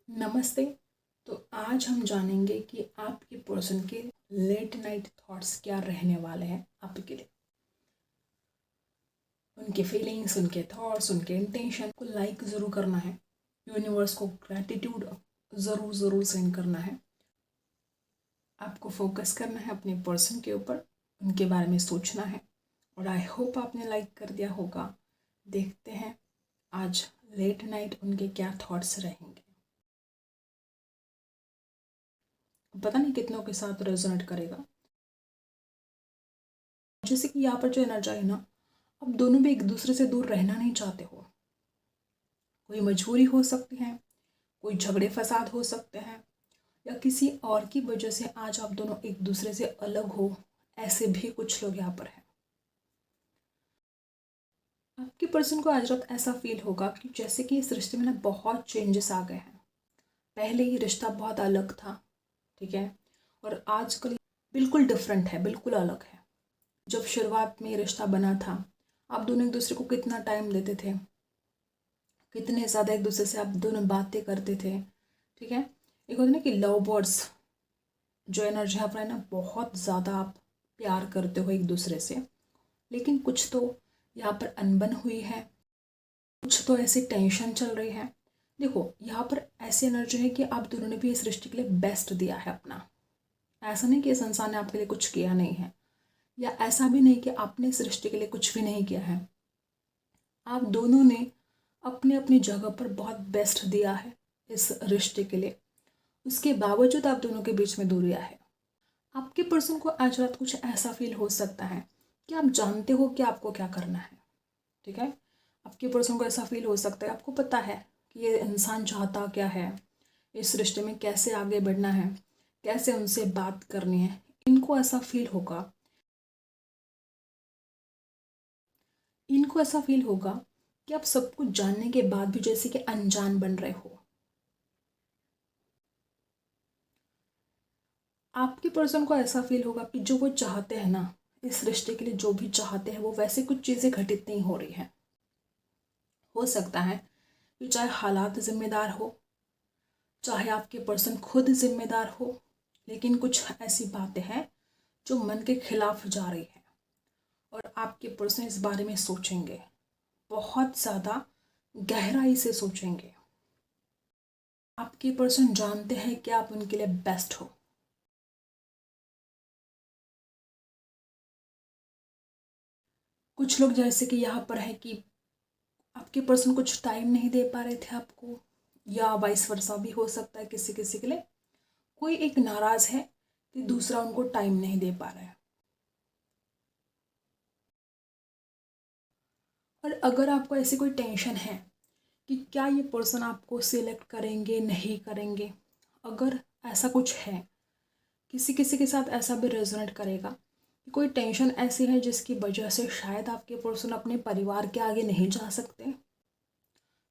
नमस्ते। तो आज हम जानेंगे कि आपके पर्सन के लेट नाइट थॉट्स क्या रहने वाले हैं आपके लिए। उनके फीलिंग्स, उनके थॉट्स, उनके इंटेंशन को लाइक ज़रूर करना है। यूनिवर्स को ग्रैटिट्यूड ज़रूर ज़रूर सेंड करना है। आपको फोकस करना है अपने पर्सन के ऊपर, उनके बारे में सोचना है। और आई होप आपने लाइक कर दिया होगा। देखते हैं आज लेट नाइट उनके क्या थॉट्स रहेंगे। पता नहीं कितनों के साथ रेजोनेट करेगा। जैसे कि यहाँ पर जो एनर्जी है ना, अब दोनों भी एक दूसरे से दूर रहना नहीं चाहते हो। कोई मजबूरी हो सकती है, कोई झगड़े फसाद हो सकते हैं, या किसी और की वजह से आज आप दोनों एक दूसरे से अलग हो। ऐसे भी कुछ लोग यहाँ पर हैं। आपके पर्सन को आज रात ऐसा फील होगा कि जैसे कि इस रिश्ते में ना बहुत चेंजेस आ गए हैं। पहले ही रिश्ता बहुत अलग था, ठीक है, और आजकल बिल्कुल डिफरेंट है, बिल्कुल अलग है। जब शुरुआत में ये रिश्ता बना था, आप दोनों एक दूसरे को कितना टाइम देते थे, कितने ज़्यादा एक दूसरे से आप दोनों बातें करते थे, ठीक है। एक होता ना कि लव बर्ड्स जो एनर्जी आप है ना, बहुत ज़्यादा आप प्यार करते हो एक दूसरे से। लेकिन कुछ तो यहाँ पर अनबन हुई है, कुछ तो ऐसी टेंशन चल रही है। देखो, यहाँ पर ऐसी एनर्जी है कि आप दोनों ने भी इस रिश्ते के लिए बेस्ट दिया है अपना। ऐसा नहीं कि इस इंसान ने आपके लिए कुछ किया नहीं है, या ऐसा भी नहीं कि आपने इस रिश्ते के लिए कुछ भी नहीं किया है। आप दोनों ने अपनी अपनी जगह पर बहुत बेस्ट दिया है इस रिश्ते के लिए। उसके बावजूद आप दोनों के बीच में दूरियां है। आपके पर्सन को आज रात कुछ ऐसा फील हो सकता है कि आप जानते हो कि आपको क्या करना है, ठीक है। आपके पर्सन को ऐसा फील हो सकता है, आपको पता है कि ये इंसान चाहता क्या है, इस रिश्ते में कैसे आगे बढ़ना है, कैसे उनसे बात करनी है। इनको ऐसा फील होगा, इनको ऐसा फील होगा कि आप सब कुछ जानने के बाद भी जैसे कि अनजान बन रहे हो। आपके पर्सन को ऐसा फील होगा कि जो वो चाहते हैं ना, इस रिश्ते के लिए जो भी चाहते हैं, वो वैसे कुछ चीज़ें घटित नहीं हो रही हैं। हो सकता है कि चाहे हालात जिम्मेदार हो, चाहे आपके पर्सन खुद जिम्मेदार हो, लेकिन कुछ ऐसी बातें हैं जो मन के खिलाफ जा रही है। और आपके पर्सन इस बारे में सोचेंगे, बहुत ज़्यादा गहराई से सोचेंगे। आपके पर्सन जानते हैं कि आप उनके लिए बेस्ट हो। कुछ लोग जैसे कि यहाँ पर है कि आपके पर्सन कुछ टाइम नहीं दे पा रहे थे आपको, या वाइस वर्सा भी हो सकता है। किसी किसी के लिए कोई एक नाराज है कि दूसरा उनको टाइम नहीं दे पा रहा है। और अगर आपको ऐसी कोई टेंशन है कि क्या ये पर्सन आपको सिलेक्ट करेंगे नहीं करेंगे, अगर ऐसा कुछ है, किसी किसी के साथ ऐसा भी रेजोनेट करेगा कि कोई टेंशन ऐसी है जिसकी वजह से शायद आपके पर्सन अपने परिवार के आगे नहीं जा सकते।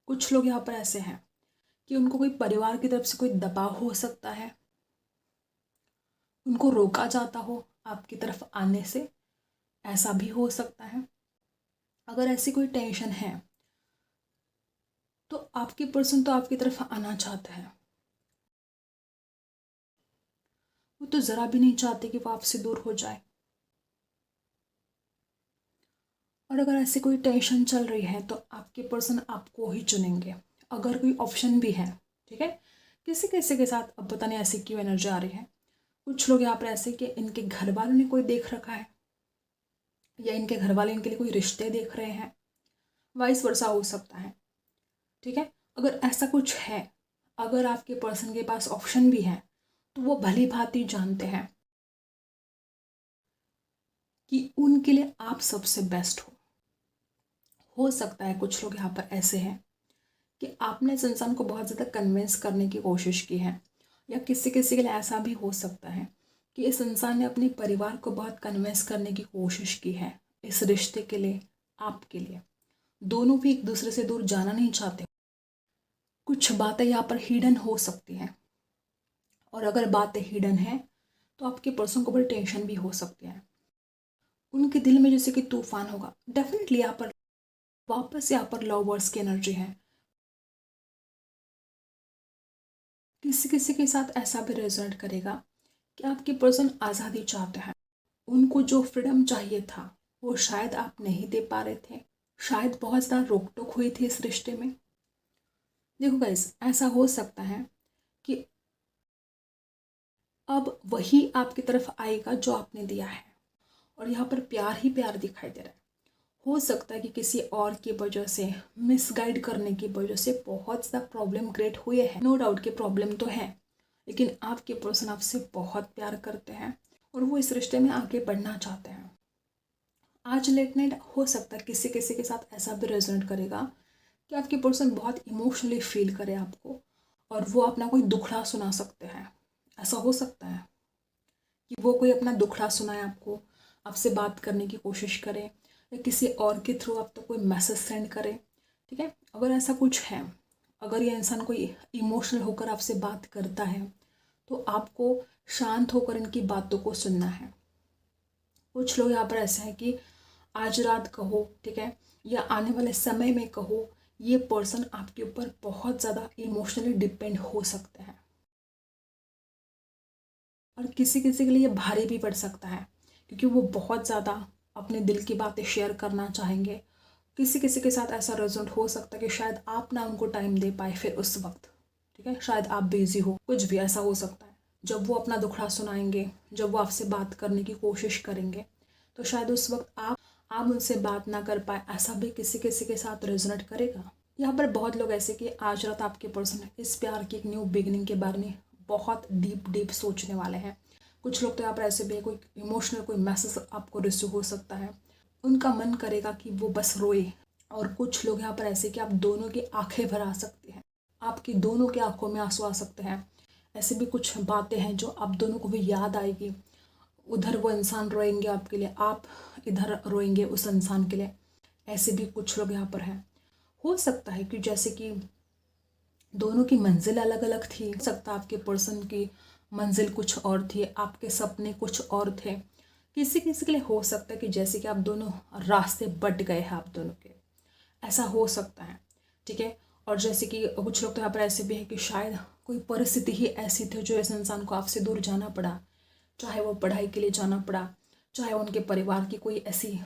कुछ लोग यहाँ पर ऐसे हैं कि उनको कोई परिवार की तरफ से कोई दबाव हो सकता है, उनको रोका जाता हो आपकी तरफ आने से, ऐसा भी हो सकता है। अगर ऐसी कोई टेंशन है तो आपकी पर्सन तो आपकी तरफ आना चाहता है। वो तो ज़रा भी नहीं चाहते कि वो आपसे दूर हो जाए। और अगर ऐसी कोई टेंशन चल रही है तो आपके पर्सन आपको ही चुनेंगे, अगर कोई ऑप्शन भी है, ठीक है। किसी किसी के साथ अब पता नहीं ऐसी क्यों एनर्जी आ रही है। कुछ लोग यहाँ पर ऐसे कि इनके घर वालों ने कोई देख रखा है, या इनके घर वाले इनके लिए कोई रिश्ते देख रहे हैं, वाइस वर्सा हो सकता है, ठीक है। अगर ऐसा कुछ है, अगर आपके पर्सन के पास ऑप्शन भी है, तो वो भली भांति जानते हैं कि उनके लिए आप सबसे बेस्ट हो सकता है कुछ लोग यहाँ पर ऐसे हैं कि आपने इस इंसान को बहुत ज़्यादा कन्विंस करने की कोशिश की है, या किसी किसी के लिए ऐसा भी हो सकता है कि इस इंसान ने अपने परिवार को बहुत कन्विंस करने की कोशिश की है इस रिश्ते के लिए, आपके लिए। दोनों भी एक दूसरे से दूर जाना नहीं चाहते। कुछ बातें यहाँ पर हिडन हो सकती हैं, और अगर बातें हिडन हैं तो आपके पर्सन को बड़ी टेंशन भी हो सकती है। उनके दिल में जैसे कि तूफान होगा। डेफिनेटली यहाँ पर वापस यहाँ पर लव बर्ड्स की एनर्जी है। किसी किसी के साथ ऐसा भी रेजोनेट करेगा कि आपके पर्सन आज़ादी चाहते हैं, उनको जो फ्रीडम चाहिए था वो शायद आप नहीं दे पा रहे थे, शायद बहुत ज़्यादा रोक टोक हुई थी इस रिश्ते में। देखो गाइस, ऐसा हो सकता है कि अब वही आपकी तरफ आएगा जो आपने दिया है, और यहाँ पर प्यार ही प्यार दिखाई दे रहा है। हो सकता है कि किसी और की वजह से, मिसगाइड करने की वजह से बहुत ज़्यादा प्रॉब्लम क्रिएट हुए हैं। नो डाउट कि प्रॉब्लम तो है, लेकिन आपके पर्सन आपसे बहुत प्यार करते हैं और वो इस रिश्ते में आगे बढ़ना चाहते हैं। आज लेट नाइट हो सकता है किसी किसी के साथ ऐसा भी रेजोनेट करेगा कि आपके पर्सन बहुत इमोशनली फील करे आपको, और वो अपना कोई दुखड़ा सुना सकते हैं। ऐसा हो सकता है कि वो कोई अपना दुखड़ा सुनाए आपको, आपसे बात करने की कोशिश करे, या किसी और के थ्रू आप तक कोई मैसेज सेंड करे। ठीक है, अगर ऐसा कुछ है, अगर ये इंसान कोई इमोशनल होकर आपसे बात करता है, तो आपको शांत होकर इनकी बातों को सुनना है। कुछ लोग यहाँ पर ऐसे हैं कि आज रात कहो, ठीक है, या आने वाले समय में कहो, ये पर्सन आपके ऊपर बहुत ज़्यादा इमोशनली डिपेंड हो सकते हैं, और किसी किसी के लिए ये भारी भी पड़ सकता है, क्योंकि वो बहुत ज़्यादा अपने दिल की बातें शेयर करना चाहेंगे। किसी किसी के साथ ऐसा रिजल्ट हो सकता है कि शायद आप ना उनको टाइम दे पाए फिर उस वक्त, ठीक है, शायद आप बिजी हो, कुछ भी ऐसा हो सकता है। जब वो अपना दुखड़ा सुनाएंगे, जब वो आपसे बात करने की कोशिश करेंगे, तो शायद उस वक्त आप उनसे बात ना कर पाए, ऐसा भी किसी किसी के साथ रेजोनेट करेगा। यहाँ पर बहुत लोग ऐसे कि आज रात आपके पर्सन इस प्यार की एक न्यू बिगिनिंग के बारे में बहुत डीप डीप सोचने वाले हैं। कुछ लोग तो यहाँ पर ऐसे भी है, कोई इमोशनल कोई मैसेज आपको रिसीव हो सकता है, उनका मन करेगा कि वो बस रोए। और कुछ लोग यहाँ पर ऐसे कि आप दोनों की आंखें भर आ सकती हैं, आपकी दोनों की आंखों में आंसू आ सकते हैं। ऐसे भी कुछ बातें हैं जो आप दोनों को भी याद आएगी, उधर वो इंसान रोएंगे आपके लिए, आप इधर रोएंगे उस इंसान के लिए। ऐसे भी कुछ लोग यहाँ पर हैं। हो सकता है कि जैसे कि दोनों की मंजिल अलग अलग थी, हो सकता है आपके पर्सन की मंजिल कुछ और थी, आपके सपने कुछ और थे। किसी किसी के लिए हो सकता है कि जैसे कि आप दोनों रास्ते बट गए हैं आप दोनों के, ऐसा हो सकता है। ठीक है, और जैसे कि कुछ लोग तो यहाँ पर ऐसे भी है कि शायद कोई परिस्थिति ही ऐसी थी जो इस इंसान को आपसे दूर जाना पड़ा, चाहे वो पढ़ाई के लिए जाना पड़ा, चाहे उनके परिवार की कोई ऐसी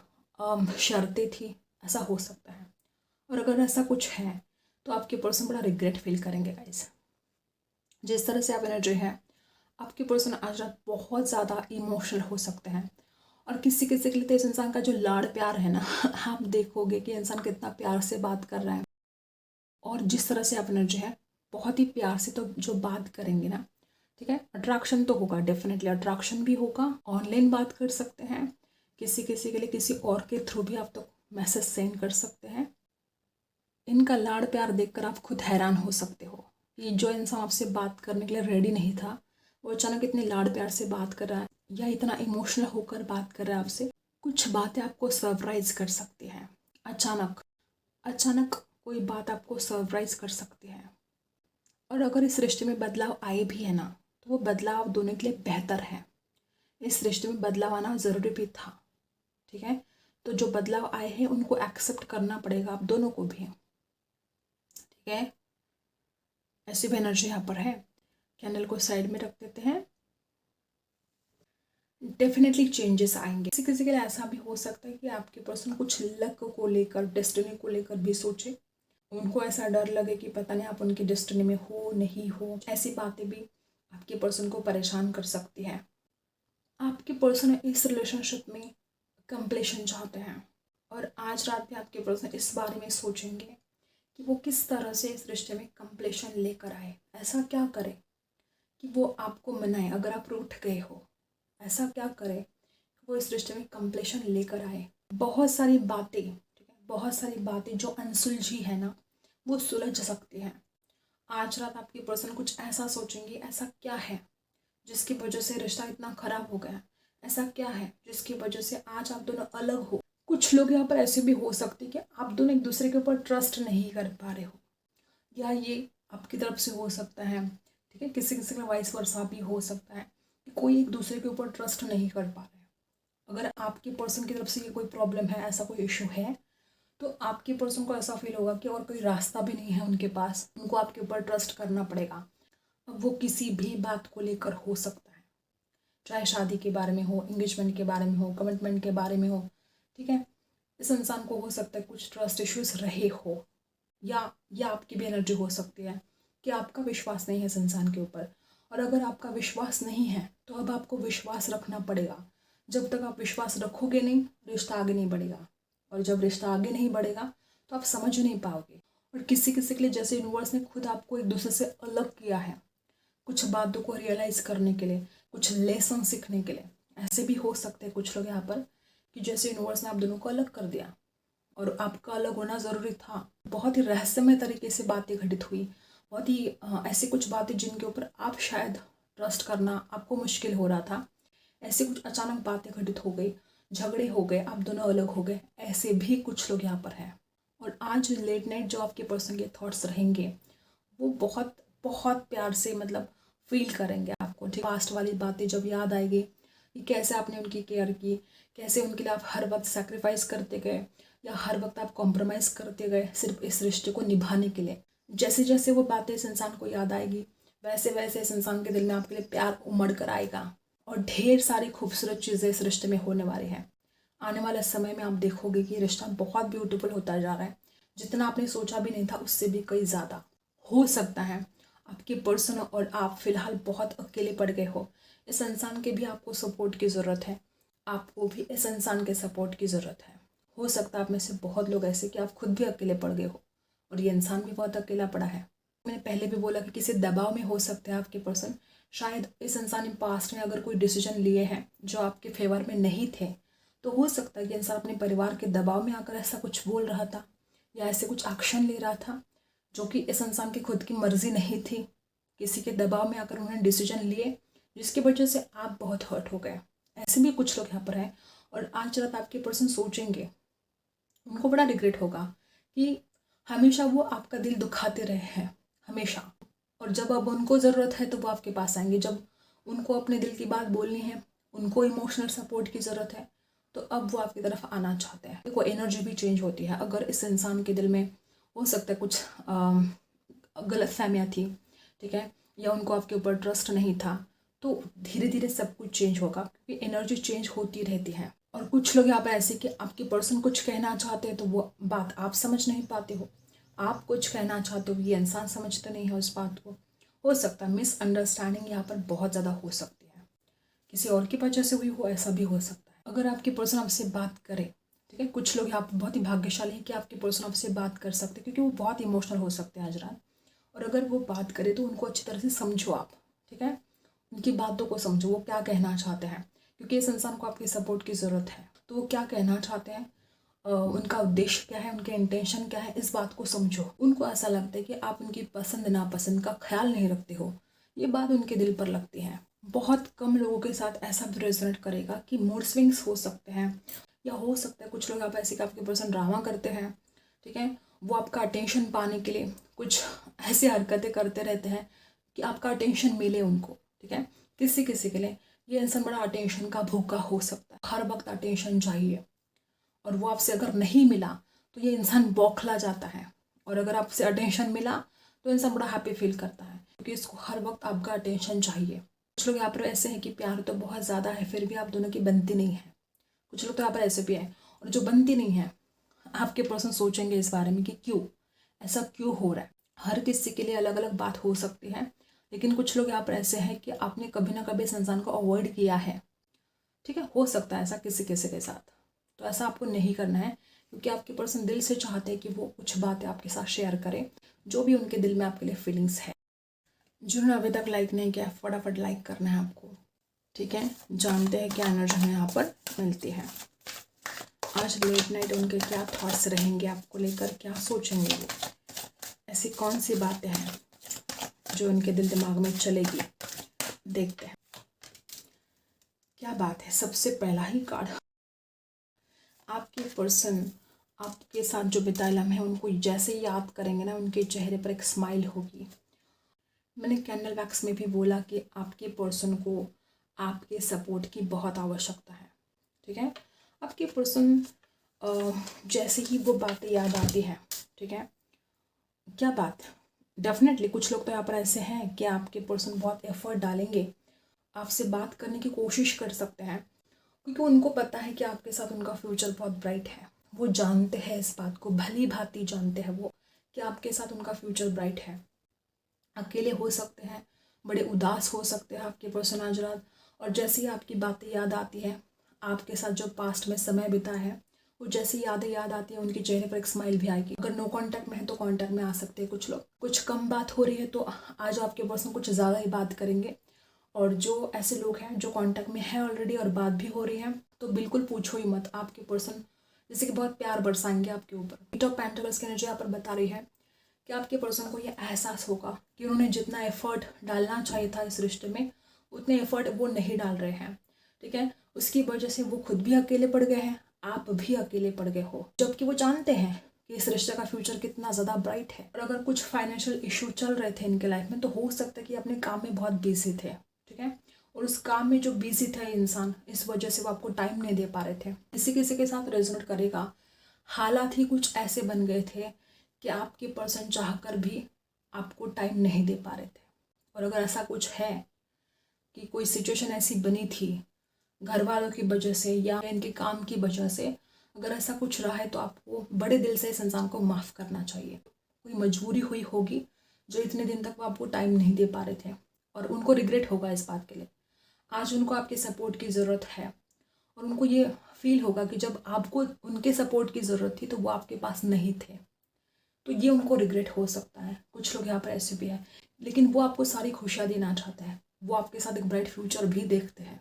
शर्तें थी, ऐसा हो सकता है। और अगर ऐसा कुछ है तो आपके पर्सन बड़ा रिग्रेट फील करेंगे गाइस। जिस तरह से आप एनर्जी है, आपके पर्सन आज रात बहुत ज़्यादा इमोशनल हो सकते हैं, और किसी किसी के लिए तो इस इंसान का जो लाड़ प्यार है ना आप देखोगे कि इंसान कितना प्यार से बात कर रहा है, और जिस तरह से आप एनर्जी है, बहुत ही प्यार से तो जो बात करेंगे ना, ठीक है, अट्रैक्शन तो होगा, डेफिनेटली अट्रैक्शन भी होगा। ऑनलाइन बात कर सकते हैं, किसी किसी के लिए किसी और के थ्रू भी आप तो मैसेज सेंड कर सकते हैं। इनका लाड़ प्यार देखकर आप खुद हैरान हो सकते हो कि जो इंसान आपसे बात करने के लिए रेडी नहीं था, वो अचानक इतने लाड़ प्यार से बात कर रहा है, या इतना इमोशनल होकर बात कर रहा है आपसे। कुछ बातें आपको सरप्राइज कर सकती हैं, अचानक अचानक कोई बात आपको सरप्राइज कर सकती है। और अगर इस रिश्ते में बदलाव आए भी है ना, तो वो बदलाव दोनों के लिए बेहतर है। इस रिश्ते में बदलाव आना ज़रूरी भी था, ठीक है, तो जो बदलाव आए हैं उनको एक्सेप्ट करना पड़ेगा आप दोनों को भी, ठीक है। ऐसी भी एनर्जी यहाँ पर है। कैंडल को साइड में रख देते हैं। डेफिनेटली चेंजेस आएंगे। किसी किसी के लिए ऐसा भी हो सकता है कि आपके पर्सन कुछ लक को लेकर, डेस्टिनी को लेकर भी सोचे, उनको ऐसा डर लगे कि पता नहीं आप उनकी डेस्टिनी में हो नहीं हो। ऐसी बातें भी आपके पर्सन को परेशान कर सकती हैं। आपके पर्सन इस रिलेशनशिप में कंप्लीशन चाहते हैं, और आज रात भी आपके पर्सन इस बारे में सोचेंगे कि वो किस तरह से इस रिश्ते में कंप्लीशन लेकर आए। ऐसा क्या करे कि वो आपको मनाए अगर आप रूठ गए हो, ऐसा क्या करे कि वो इस रिश्ते में कंप्लीशन लेकर आए। बहुत सारी बातें, ठीक है, बहुत सारी बातें जो अनसुलझी है ना, वो सुलझ सकती हैं। आज रात आपकी पर्सन कुछ ऐसा सोचेंगे, ऐसा क्या है जिसकी वजह से रिश्ता इतना खराब हो गया, ऐसा क्या है जिसकी वजह से आज आप दोनों अलग हो। कुछ लोग यहाँ पर ऐसे भी हो सकते हैं कि आप दोनों एक दूसरे के ऊपर ट्रस्ट नहीं कर पा रहे हो, या ये आपकी तरफ से हो सकता है, ठीक है, किसी किसी का वाइस वर्सा भी हो सकता है कि कोई एक दूसरे के ऊपर ट्रस्ट नहीं कर पा रहे। अगर आपके पर्सन की तरफ से ये कोई प्रॉब्लम है, ऐसा कोई इशू है, तो आपके पर्सन को ऐसा फील होगा कि और कोई रास्ता भी नहीं है उनके पास, उनको आपके ऊपर ट्रस्ट करना पड़ेगा। अब वो किसी भी बात को लेकर हो सकता है, चाहे शादी के बारे में हो, एंगेजमेंट के बारे में हो, कमिटमेंट के बारे में हो, ठीक है। इस इंसान को हो सकता है कुछ ट्रस्ट इश्यूज रहे हो, या आपकी भी एनर्जी हो सकती है कि आपका विश्वास नहीं है इस इंसान के ऊपर। और अगर आपका विश्वास नहीं है तो अब आपको विश्वास रखना पड़ेगा। जब तक आप विश्वास रखोगे नहीं, रिश्ता आगे नहीं बढ़ेगा। और जब रिश्ता आगे नहीं बढ़ेगा तो आप समझ नहीं पाओगे। और किसी किसी के लिए जैसे यूनिवर्स ने खुद आपको एक दूसरे से अलग किया है, कुछ बातों को रियलाइज़ करने के लिए, कुछ लेसन सीखने के लिए। ऐसे भी हो सकते हैं कुछ लोग यहाँ पर कि जैसे यूनिवर्स ने आप दोनों को अलग कर दिया और आपका अलग होना ज़रूरी था। बहुत ही रहस्यमय तरीके से बातें घटित हुई, बहुत ही ऐसी कुछ बातें जिनके ऊपर आप शायद ट्रस्ट करना आपको मुश्किल हो रहा था। ऐसी कुछ अचानक बातें घटित हो गई, झगड़े हो गए, आप दोनों अलग हो गए। ऐसे भी कुछ लोग यहाँ पर हैं। और आज लेट नाइट जो आपके पर्सन के थॉट्स रहेंगे वो बहुत बहुत प्यार से मतलब फील करेंगे आपको, ठीक। पास्ट वाली बातें जब याद आएगी कि कैसे आपने उनकी केयर की, कैसे उनके लिए आप हर वक्त सेक्रीफाइस करते गए या हर वक्त आप कॉम्प्रोमाइज़ करते गए सिर्फ इस रिश्ते को निभाने के लिए। जैसे जैसे वो बातें इस इंसान को याद आएगी वैसे वैसे इस इंसान के दिल में आपके लिए प्यार उमड़ कर आएगा और ढेर सारी खूबसूरत चीज़ें इस रिश्ते में होने वाली हैं। आने वाले समय में आप देखोगे कि रिश्ता बहुत ब्यूटीफुल होता जा रहा है। जितना आपने सोचा भी नहीं था उससे भी कई ज़्यादा। हो सकता है आपके पर्सन और आप फिलहाल बहुत अकेले पड़ गए हो। इस इंसान के भी आपको सपोर्ट की ज़रूरत है, आपको भी इस इंसान के सपोर्ट की ज़रूरत है। हो सकता है आप में से बहुत लोग ऐसे कि आप खुद भी अकेले पड़ गए हो और ये इंसान भी बहुत अकेला पड़ा है। मैंने पहले भी बोला कि किसी दबाव में हो सकते हैं आपके पर्सन। शायद इस इंसान ने पास्ट में अगर कोई डिसीजन लिए हैं जो आपके फेवर में नहीं थे, तो हो सकता है कि इंसान अपने परिवार के दबाव में आकर ऐसा कुछ बोल रहा था या ऐसे कुछ एक्शन ले रहा था जो कि इस इंसान की खुद की मर्जी नहीं थी। किसी के दबाव में आकर उन्होंने डिसीजन लिए जिसकी वजह से आप बहुत हर्ट हो गए। ऐसे भी कुछ लोग यहाँ पर हैं और आज रात आपके पर्सन सोचेंगे, उनको बड़ा रिग्रेट होगा कि हमेशा वो आपका दिल दुखाते रहे हैं, हमेशा। और जब अब उनको ज़रूरत है तो वो आपके पास आएंगे। जब उनको अपने दिल की बात बोलनी है, उनको इमोशनल सपोर्ट की ज़रूरत है, तो अब वो आपकी तरफ आना चाहते हैं। देखो एनर्जी भी चेंज होती है। अगर इस इंसान के दिल में हो सकता है कुछ गलत फहमियाँ थी, ठीक है, या उनको आपके ऊपर ट्रस्ट नहीं था, तो धीरे धीरे सब कुछ चेंज होगा क्योंकि एनर्जी चेंज होती रहती है। और कुछ लोग यहाँ पे ऐसे कि आपके पर्सन कुछ कहना चाहते हैं तो वो बात आप समझ नहीं पाते हो, आप कुछ कहना चाहते हो ये इंसान समझते नहीं है उस बात को। हो सकता है मिसअंडरस्टैंडिंग यहाँ पर बहुत ज़्यादा हो सकती है, किसी और की वजह से हुई हो, ऐसा भी हो सकता है। अगर आपके पर्सन आपसे बात करे, ठीक है, कुछ लोग यहाँ पर बहुत ही भाग्यशाली हैं कि आपके पर्सन आपसे बात कर सकते हैं क्योंकि वो बहुत इमोशनल हो सकते हैं आज रात। और अगर वो बात करे तो उनको अच्छी तरह से समझो आप, ठीक है, उनकी बातों को समझो, वो क्या कहना चाहते हैं, क्योंकि इस इंसान को आपकी सपोर्ट की ज़रूरत है। तो वो क्या कहना चाहते हैं, उनका उद्देश्य क्या है, उनके इंटेंशन क्या है, इस बात को समझो। उनको ऐसा लगता है कि आप उनकी पसंद नापसंद का ख्याल नहीं रखते हो, ये बात उनके दिल पर लगती है। बहुत कम लोगों के साथ ऐसा भी रेजोनेट करेगा कि मूड स्विंग्स हो सकते हैं, या हो सकता है कुछ लोग आप ऐसे कि आपके पर्सन ड्रामा करते हैं, ठीक है, वो आपका अटेंशन पाने के लिए कुछ ऐसी हरकतें करते रहते हैं कि आपका अटेंशन मिले उनको, ठीक है। किसी किसी के लिए ये इंसान बड़ा अटेंशन का भूखा हो सकता है, हर वक्त अटेंशन चाहिए और वो आपसे अगर नहीं मिला तो ये इंसान बौखला जाता है। और अगर आपसे अटेंशन मिला तो इंसान बड़ा हैप्पी फील करता है क्योंकि इसको हर वक्त आपका अटेंशन चाहिए। कुछ लोग यहाँ पर ऐसे हैं कि प्यार तो बहुत ज़्यादा है फिर भी आप दोनों की बनती नहीं है। कुछ लोग तो यहाँ पर ऐसे भी हैं और जो बनती नहीं है आपके पर्सन सोचेंगे इस बारे में कि क्यों ऐसा क्यों हो रहा है। हर किसी के लिए अलग अलग बात हो सकती है, लेकिन कुछ लोग यहाँ पर ऐसे हैं कि आपने कभी ना कभी इस इंसान को अवॉइड किया है, ठीक है। हो सकता है ऐसा किसी किसी के साथ, तो ऐसा आपको नहीं करना है क्योंकि आपके पर्सन दिल से चाहते हैं कि वो कुछ बातें आपके साथ शेयर करें जो भी उनके दिल में आपके लिए फीलिंग्स है। जिन्होंने अभी तक लाइक नहीं किया फटाफट लाइक करना है आपको, ठीक है। जानते हैं क्या एनर्जी हमें यहाँ पर मिलती है। आज लेट नाइट उनके क्या थॉट्स रहेंगे आपको लेकर, क्या सोचेंगे वो, ऐसी कौन सी बातें हैं जो उनके दिल दिमाग में चलेगी, देखते हैं क्या बात है। सबसे पहला ही कार्ड, आपके पर्सन आपके साथ जो बिताए लम्हे हैं उनको जैसे याद करेंगे ना उनके चेहरे पर एक स्माइल होगी। मैंने कैंडल वैक्स में भी बोला कि आपके पर्सन को आपके सपोर्ट की बहुत आवश्यकता है, ठीक है। आपके पर्सन जैसे ही वो बातें याद आती हैं, ठीक है, क्या बात, डेफिनेटली कुछ लोग तो यहाँ पर ऐसे हैं कि आपके पर्सन बहुत एफर्ट डालेंगे, आपसे बात करने की कोशिश कर सकते हैं, क्योंकि उनको पता है कि आपके साथ उनका फ्यूचर बहुत ब्राइट है। वो जानते हैं इस बात को, भली भांति जानते हैं वो कि आपके साथ उनका फ्यूचर ब्राइट है। अकेले हो सकते हैं, बड़े उदास हो सकते हैं आपके पर्सन आज रात, और जैसे ही आपकी बातें याद आती हैं, आपके साथ जो पास्ट में समय बिता है, वो जैसी यादें याद आती है, उनके चेहरे पर एक स्माइल भी आएगी। अगर नो कांटेक्ट में है तो कांटेक्ट में आ सकते हैं कुछ लोग। कुछ कम बात हो रही है तो आज आपके पर्सन कुछ ज़्यादा ही बात करेंगे। और जो ऐसे लोग हैं जो कांटेक्ट में है ऑलरेडी और बात भी हो रही है, तो बिल्कुल पूछो ही मत, आपके पर्सन जैसे कि बहुत प्यार बरसाएंगे आपके ऊपर। एट ऑफ पेंटिकल्स की एनर्जी यहाँ पर बता रही है कि आपके पर्सन को ये एहसास होगा कि उन्होंने जितना एफर्ट डालना चाहिए था इस रिश्ते में, उतने एफर्ट वो नहीं डाल रहे हैं। ठीक है, उसकी वजह से वो खुद भी अकेले पड़ गए हैं, आप भी अकेले पड़ गए हो, जबकि वो जानते हैं कि इस रिश्ते का फ्यूचर कितना ज़्यादा ब्राइट है। और अगर कुछ फाइनेंशियल इशू चल रहे थे इनके लाइफ में, तो हो सकता है कि अपने काम में बहुत बिजी थे। ठीक है, और उस काम में जो बिजी था इंसान, इस वजह से वो आपको टाइम नहीं दे पा रहे थे। किसी किसी के साथ रेजोनेट करेगा, हालात ही कुछ ऐसे बन गए थे कि आपके पर्सन चाहकर भी आपको टाइम नहीं दे पा रहे थे। और अगर ऐसा कुछ है कि कोई सिचुएशन ऐसी बनी थी घर वालों की वजह से या इनके काम की वजह से, अगर ऐसा कुछ रहा है तो आपको बड़े दिल से इस इंसान को माफ़ करना चाहिए। कोई मजबूरी हुई होगी जो इतने दिन तक वो आपको टाइम नहीं दे पा रहे थे, और उनको रिग्रेट होगा इस बात के लिए। आज उनको आपके सपोर्ट की ज़रूरत है, और उनको ये फील होगा कि जब आपको उनके सपोर्ट की ज़रूरत थी तो वो आपके पास नहीं थे, तो ये उनको रिग्रेट हो सकता है। कुछ लोग यहाँ पर ऐसे भी हैं, लेकिन वो आपको सारी खुशियाँ देना चाहते हैं, वो आपके साथ एक ब्राइट फ्यूचर भी देखते हैं।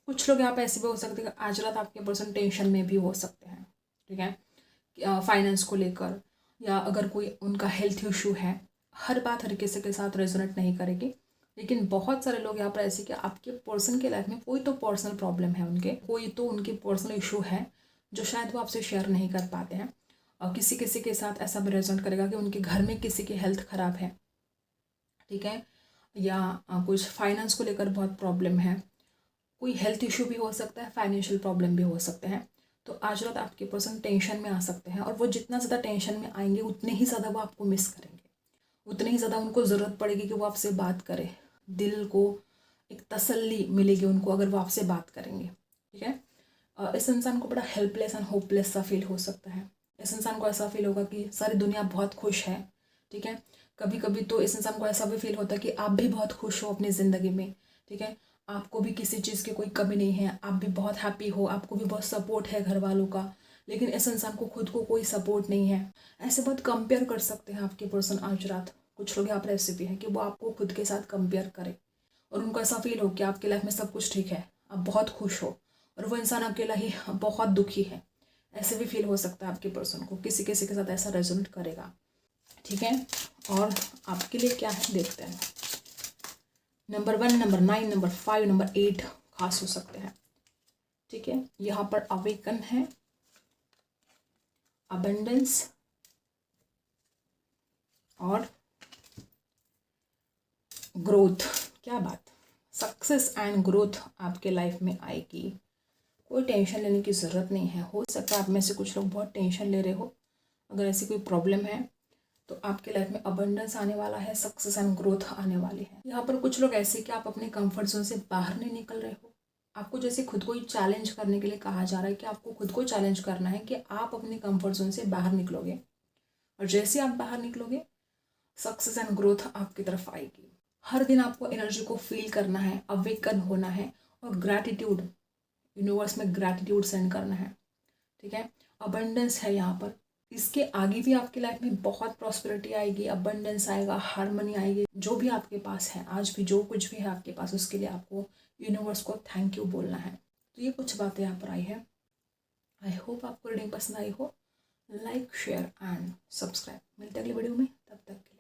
कुछ लोग यहाँ पे ऐसे भी हो सकते हैं कि आज रात आपके पर्सन टेंशन में भी हो सकते हैं। ठीक है, फाइनेंस को लेकर, या अगर कोई उनका हेल्थ इशू है। हर बात हर किसी के साथ रेजोनेट नहीं करेगी, लेकिन बहुत सारे लोग यहाँ पर ऐसे कि आपके पर्सन के लाइफ में कोई तो पर्सनल प्रॉब्लम है उनके, कोई तो उनके पर्सनल इशू है जो शायद वो आपसे शेयर नहीं कर पाते हैं। और किसी किसी के साथ ऐसा भी रेजोनेट करेगा कि उनके घर में किसी की हेल्थ ख़राब है। ठीक है, या कुछ फाइनेंस को लेकर बहुत प्रॉब्लम है, कोई हेल्थ इशू भी हो सकता है, फाइनेंशियल प्रॉब्लम भी हो सकते हैं। तो आज रात आपके पर्सन टेंशन में आ सकते हैं, और वो जितना ज़्यादा टेंशन में आएंगे उतने ही ज़्यादा वो आपको मिस करेंगे, उतनी ही ज़्यादा उनको ज़रूरत पड़ेगी कि वो आपसे बात करें। दिल को एक तसल्ली मिलेगी उनको अगर वो आपसे बात करेंगे। ठीक है, इस इंसान को बड़ा हेल्पलेस एंड होपलेस सा फील हो सकता है। इस इंसान को ऐसा फील होगा कि सारी दुनिया बहुत खुश है। ठीक है, कभी कभी तो इस इंसान को ऐसा भी फील होता है कि आप भी बहुत खुश हो अपनी ज़िंदगी में। ठीक है, आपको भी किसी चीज़ की कोई कमी नहीं है, आप भी बहुत हैप्पी हो, आपको भी बहुत सपोर्ट है घर वालों का, लेकिन इस इंसान को खुद को कोई सपोर्ट नहीं है। ऐसे बहुत कंपेयर कर सकते हैं आपके पर्सन आज रात। कुछ लोग यहाँ पर ऐसे भी हैं कि वो आपको खुद के साथ कंपेयर करें, और उनको ऐसा फील हो कि आपकी लाइफ में सब कुछ ठीक है, आप बहुत खुश हो, और वो इंसान अकेला ही बहुत दुखी है। ऐसे भी फील हो सकता है आपके पर्सन को, किसी किसी के साथ ऐसा रेजोनेट करेगा। ठीक है, और आपके लिए क्या है देखते हैं। नंबर 1, नंबर 9, नंबर 5, नंबर 8 खास हो सकते हैं। ठीक है, यहाँ पर अवेकन है, अबंडेंस और ग्रोथ। क्या बात, सक्सेस एंड ग्रोथ आपके लाइफ में आएगी। कोई टेंशन लेने की ज़रूरत नहीं है। हो सकता है आप में से कुछ लोग बहुत टेंशन ले रहे हो। अगर ऐसी कोई प्रॉब्लम है तो आपके लाइफ में अबंडेंस आने वाला है, सक्सेस एंड ग्रोथ आने वाली है। यहाँ पर कुछ लोग ऐसे कि आप अपने कंफर्ट जोन से बाहर नहीं निकल रहे हो। आपको जैसे खुद को ही चैलेंज करने के लिए कहा जा रहा है कि आपको खुद को चैलेंज करना है कि आप अपने कंफर्ट जोन से बाहर निकलोगे, और जैसे आप बाहर निकलोगे सक्सेस एंड ग्रोथ आपकी तरफ आएगी। हर दिन आपको एनर्जी को फील करना है, अवेकन होना है, और ग्रैटिट्यूड, यूनिवर्स में ग्रैटिट्यूड सेंड करना है। ठीक है, अबंडेंस है यहाँ पर। इसके आगे भी आपकी लाइफ में बहुत प्रॉस्पेरिटी आएगी, अबंडेंस आएगा, हार्मनी आएगी। जो भी आपके पास है आज भी, जो कुछ भी है आपके पास, उसके लिए आपको यूनिवर्स को थैंक यू बोलना है। तो ये कुछ बातें यहाँ पर आई है। आई होप आपको रीडिंग पसंद आई हो। Like, share and subscribe. मिलते हैं अगली वीडियो में, तब तक के लिए।